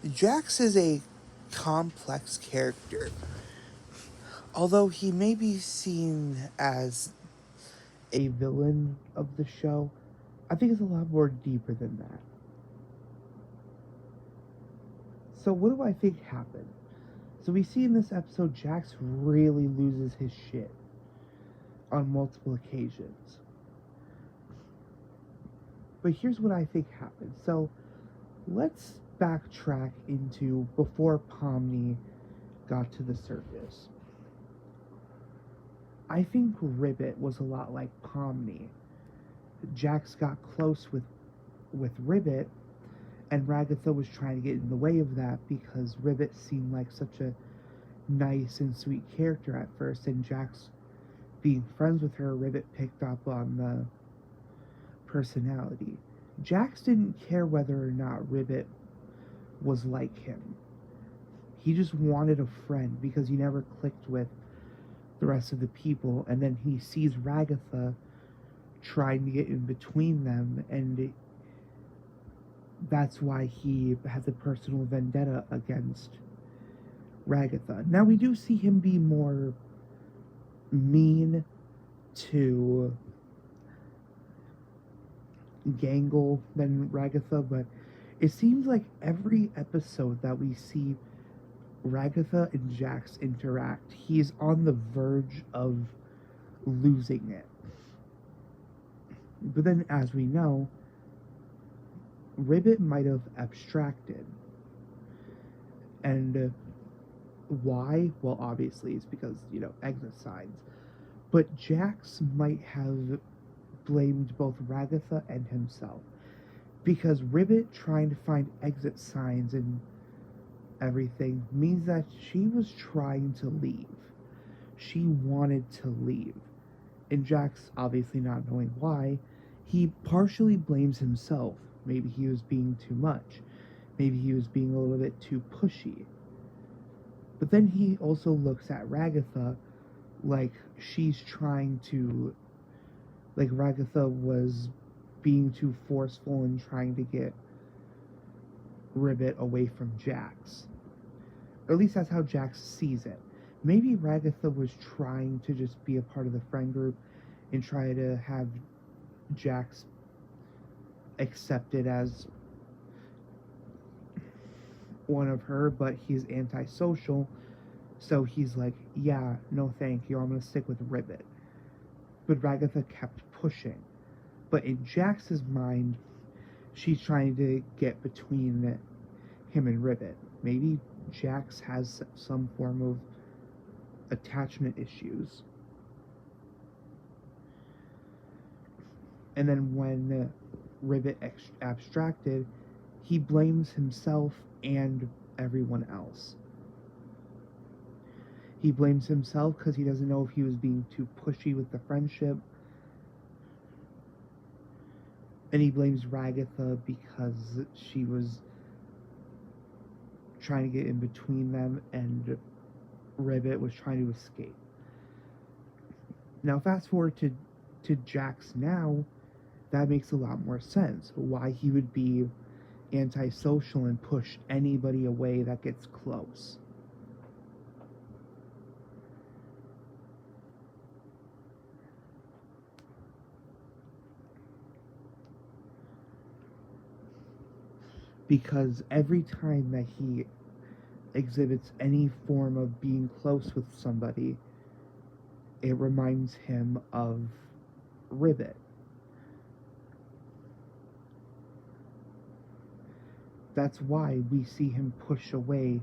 Jax is a complex character. Although he may be seen as a villain of the show, I think it's a lot more deeper than that. So, what do I think happened? So, we see in this episode Jax really loses his shit on multiple occasions. But here's what I think happened. So, let's backtrack into before Pomni got to the circus. I think Ribbit was a lot like Pomni. Jax got close with Ribbit, and Ragatha was trying to get in the way of that because Ribbit seemed like such a nice and sweet character at first, and Jax being friends with her, Ribbit picked up on the personality. Jax didn't care whether or not Ribbit was like him. He just wanted a friend because he never clicked with the rest of the people, and then he sees Ragatha trying to get in between them, and that's why he has a personal vendetta against Ragatha. Now, we do see him be more mean to Gangle than Ragatha, but it seems like every episode that we see Ragatha and Jax interact, he's on the verge of losing it. But then, as we know, Ribbit might have abstracted. And why? Well, obviously, it's because, exit signs. But Jax might have blamed both Ragatha and himself. Because Ribbit trying to find exit signs and everything means that she was trying to leave. She wanted to leave. And Jax, obviously not knowing why, he partially blames himself. Maybe he was being too much. Maybe he was being a little bit too pushy. But then he also looks at Ragatha like she's trying to... like Ragatha was being too forceful and trying to get Ribbit away from Jax. Or at least that's how Jax sees it. Maybe Ragatha was trying to just be a part of the friend group and try to have Jax accepted as one of her, but he's antisocial, so he's like, yeah, no thank you, I'm gonna stick with Ribbit. But Ragatha kept pushing. But in Jax's mind, she's trying to get between him and Ribbit. Maybe Jax has some form of attachment issues. And then when Ribbit abstracted, he blames himself and everyone else. He blames himself because he doesn't know if he was being too pushy with the friendship. And he blames Ragatha because she was trying to get in between them and Ribbit was trying to escape. Now, fast forward to Jax now, that makes a lot more sense. Why he would be antisocial and push anybody away that gets close. Because every time that he exhibits any form of being close with somebody, it reminds him of Ribbit. That's why we see him push away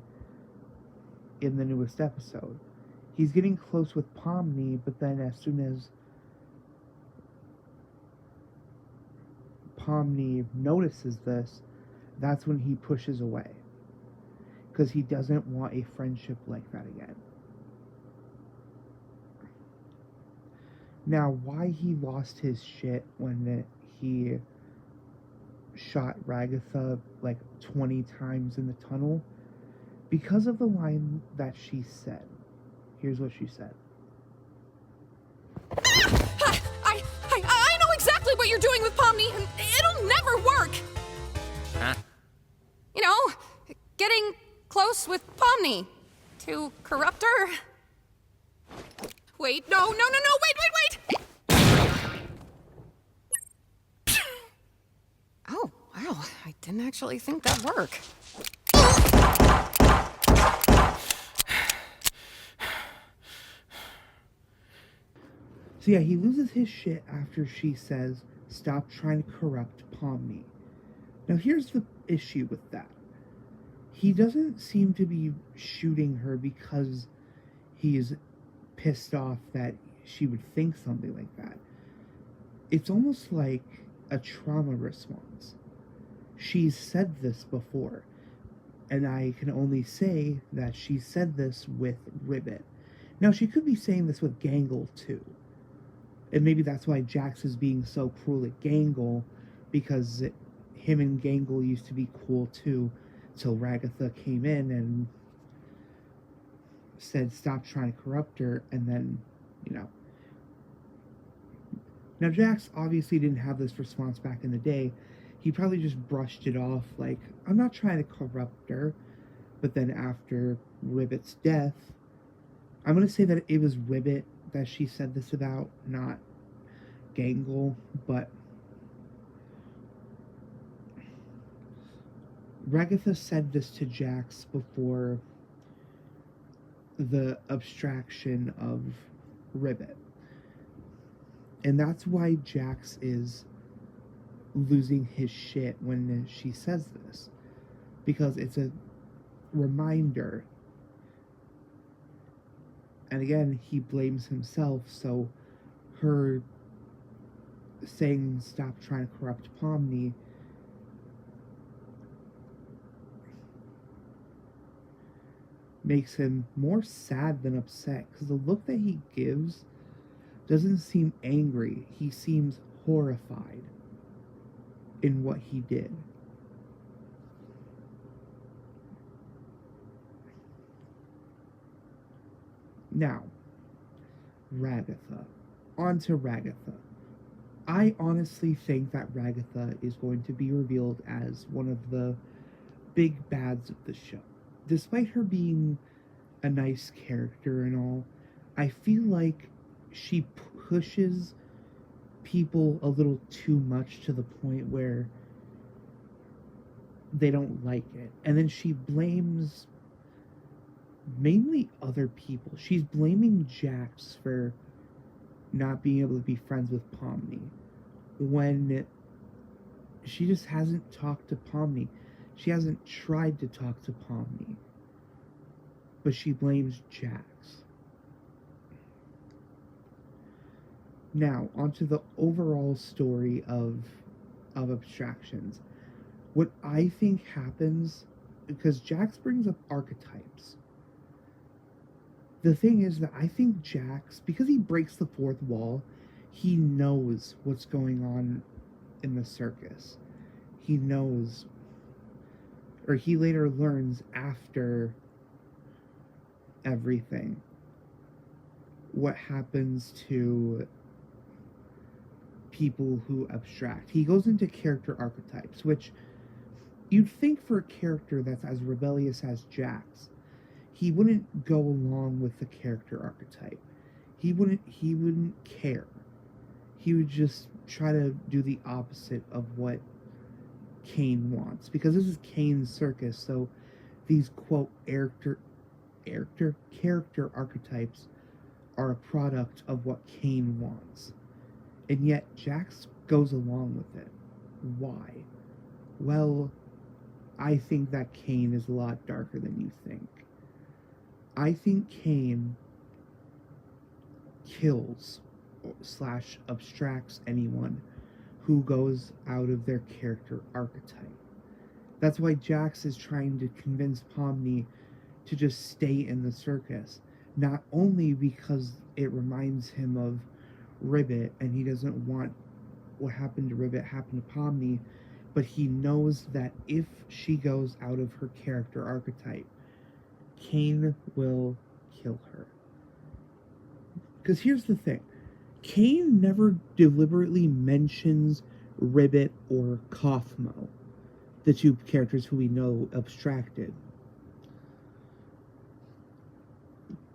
in the newest episode. He's getting close with Pomni, but then as soon as Pomni notices this, that's when he pushes away. Because he doesn't want a friendship like that again. Now, why he lost his shit when he shot Ragatha like 20 times in the tunnel? Because of the line that she said. Here's what she said. I know exactly what you're doing with Pomni, and it'll never work. Huh? getting close with Pomni to corrupt her. Wait, no, wait! Oh, wow, I didn't actually think that'd work. So yeah, he loses his shit after she says, "Stop trying to corrupt Pomni." Now here's the issue with that. He doesn't seem to be shooting her because he's pissed off that she would think something like that. It's almost like a trauma response. She's said this before, and I can only say that she said this with Ribbit. Now, she could be saying this with Gangle too. And maybe that's why Jax is being so cruel at Gangle, because him and Gangle used to be cool too, till Ragatha came in and said, "Stop trying to corrupt her," and then, Now, Jax obviously didn't have this response back in the day. He probably just brushed it off like, "I'm not trying to corrupt her." But then after Ribbit's death, I'm going to say that it was Ribbit that she said this about, not Gangle, but Ragatha said this to Jax before the abstraction of Ribbit. And that's why Jax is losing his shit when she says this. Because it's a reminder. And again, he blames himself, so her saying, "Stop trying to corrupt Pomni," makes him more sad than upset, because the look that he gives doesn't seem angry. He seems horrified in what he did. Now, Ragatha. On to Ragatha. I honestly think that Ragatha is going to be revealed as one of the big bads of the show. Despite her being a nice character and all, I feel like she pushes people a little too much to the point where they don't like it. And then she blames mainly other people. She's blaming Jax for not being able to be friends with Pomni when she just hasn't talked to Pomni. She hasn't tried to talk to Pomni. But she blames Jax. Now, onto the overall story of abstractions. What I think happens, because Jax brings up archetypes. The thing is that I think Jax, because he breaks the fourth wall, he knows what's going on in the circus. He knows, or he later learns after everything, what happens to people who abstract. He goes into character archetypes, which you'd think for a character that's as rebellious as Jax, he wouldn't go along with the character archetype. He wouldn't care. He would just try to do the opposite of what Kane wants, because this is Kane's circus, so these quote character archetypes are a product of what Kane wants. And yet Jax goes along with it. Why? Well, I think that Kane is a lot darker than you think. I think Kane kills / abstracts anyone who goes out of their character archetype. That's why Jax is trying to convince Pomni to just stay in the circus. Not only because it reminds him of Ribbit and he doesn't want what happened to Ribbit happen to Pomni, but he knows that if she goes out of her character archetype, Kane will kill her. Because here's the thing. Kane never deliberately mentions Ribbit or Kaufmo, the two characters who we know abstracted.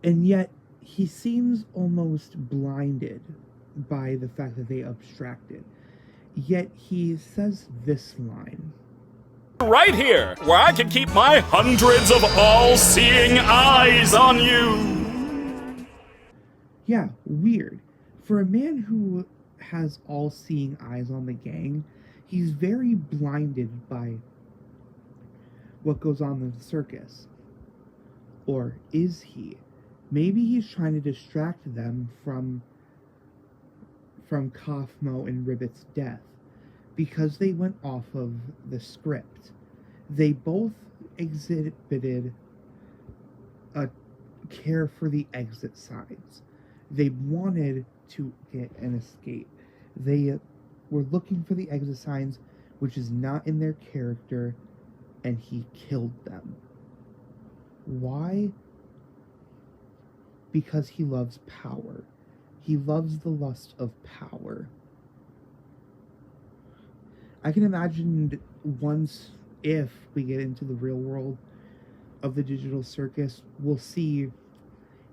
And yet, he seems almost blinded by the fact that they abstracted. Yet he says this line. Right here, where I can keep my hundreds of all-seeing eyes on you. Yeah, weird. For a man who has all-seeing eyes on the gang, he's very blinded by what goes on in the circus. Or is he? Maybe he's trying to distract them from Kaufmo and Ribbit's death, because they went off of the script. They both exhibited a care for the exit signs. They wanted to get an escape. They were looking for the exit signs, which is not in their character, and he killed them. Why? Because he loves power. He loves the lust of power. I can imagine once, if we get into the real world of the digital circus, we'll see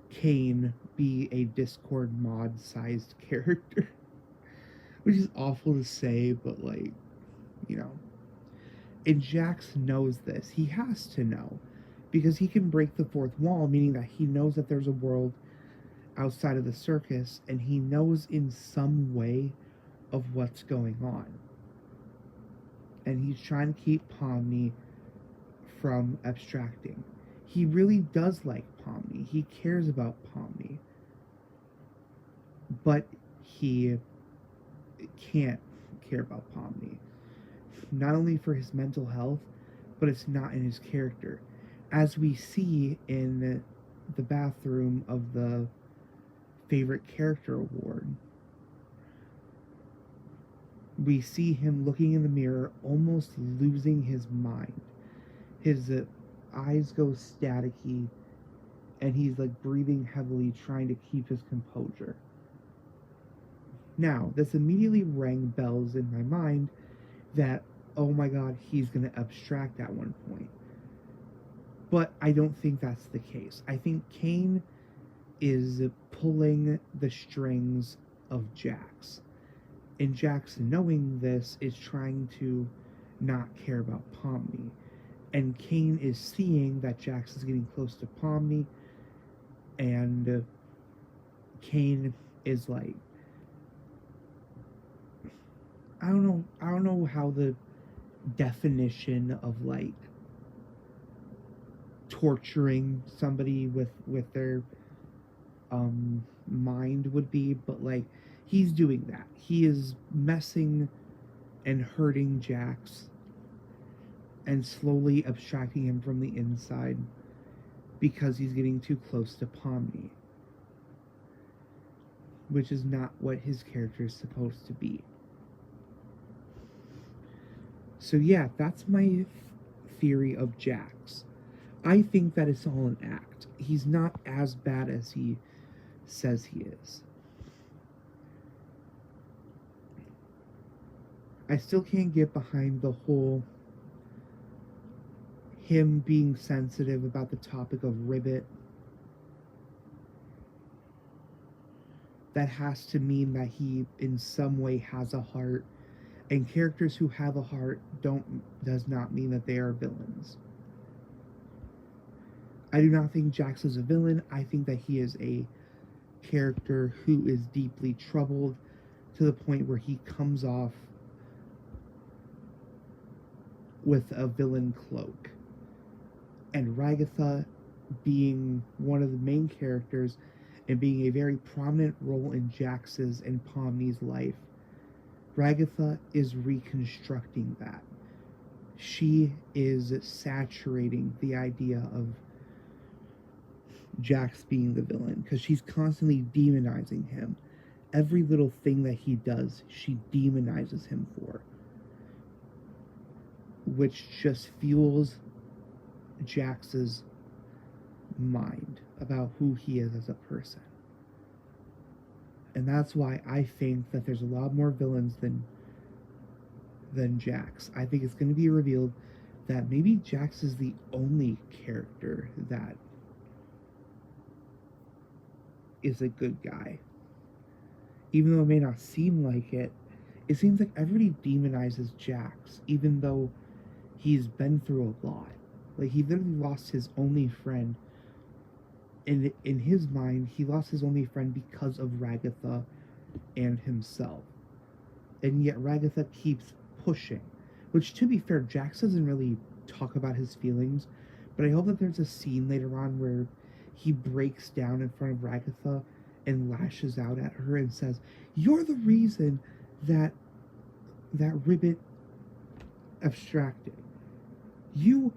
Kane be a Discord mod-sized character. Which is awful to say, but like, you know. And Jax knows this. He has to know. Because he can break the fourth wall, meaning that he knows that there's a world outside of the circus, and he knows in some way of what's going on. And he's trying to keep Pomni from abstracting. He really does like Pomni. He cares about Pomni. But he can't care about Pomni. Not only for his mental health, but it's not in his character. As we see in the bathroom of the favorite character award, we see him looking in the mirror, almost losing his mind. His eyes go staticky, and he's like breathing heavily, trying to keep his composure. Now, this immediately rang bells in my mind that, oh my god, he's going to abstract at one point. But I don't think that's the case. I think Kane is pulling the strings of Jax. And Jax, knowing this, is trying to not care about Pomni. And Kane is seeing that Jax is getting close to Pomni, and Kane is like, I don't know how the definition of like torturing somebody with their mind would be, but like he's doing that. He is messing and hurting Jax and slowly abstracting him from the inside because he's getting too close to Pomni, which is not what his character is supposed to be. So yeah, that's my theory of Jax. I think that it's all an act. He's not as bad as he says he is. I still can't get behind the whole him being sensitive about the topic of Ribbit. That has to mean that he in some way has a heart, and characters who have a heart does not mean that they are villains. I do not think Jax is a villain. I think that he is a character who is deeply troubled to the point where he comes off with a villain cloak. And Ragatha, being one of the main characters and being a very prominent role in Jax's and Pomni's life, Ragatha is reconstructing that. She is saturating the idea of Jax being the villain, because she's constantly demonizing him. Every little thing that he does, she demonizes him for, which just fuels Jax's mind about who he is as a person. And that's why I think that there's a lot more villains than Jax. I think it's going to be revealed that maybe Jax is the only character that is a good guy. Even though it may not seem like it, it seems like everybody demonizes Jax, even though he's been through a lot. Like, he literally lost his only friend. In his mind, he lost his only friend because of Ragatha and himself. And yet Ragatha keeps pushing. Which, to be fair, Jax doesn't really talk about his feelings, but I hope that there's a scene later on where he breaks down in front of Ragatha and lashes out at her and says, "You're the reason that ribbit abstracted. You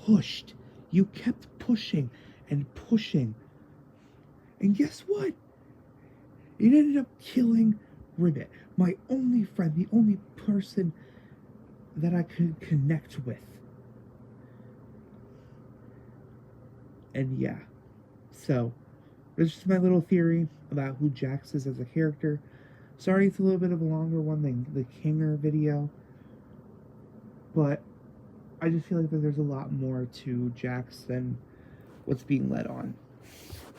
pushed. You kept pushing and pushing. And guess what? It ended up killing Ribbit, my only friend, the only person that I could connect with." And yeah, so that's just my little theory about who Jax is as a character. Sorry it's a little bit of a longer one than the Kinger video, but I just feel like that there's a lot more to Jax than what's being led on.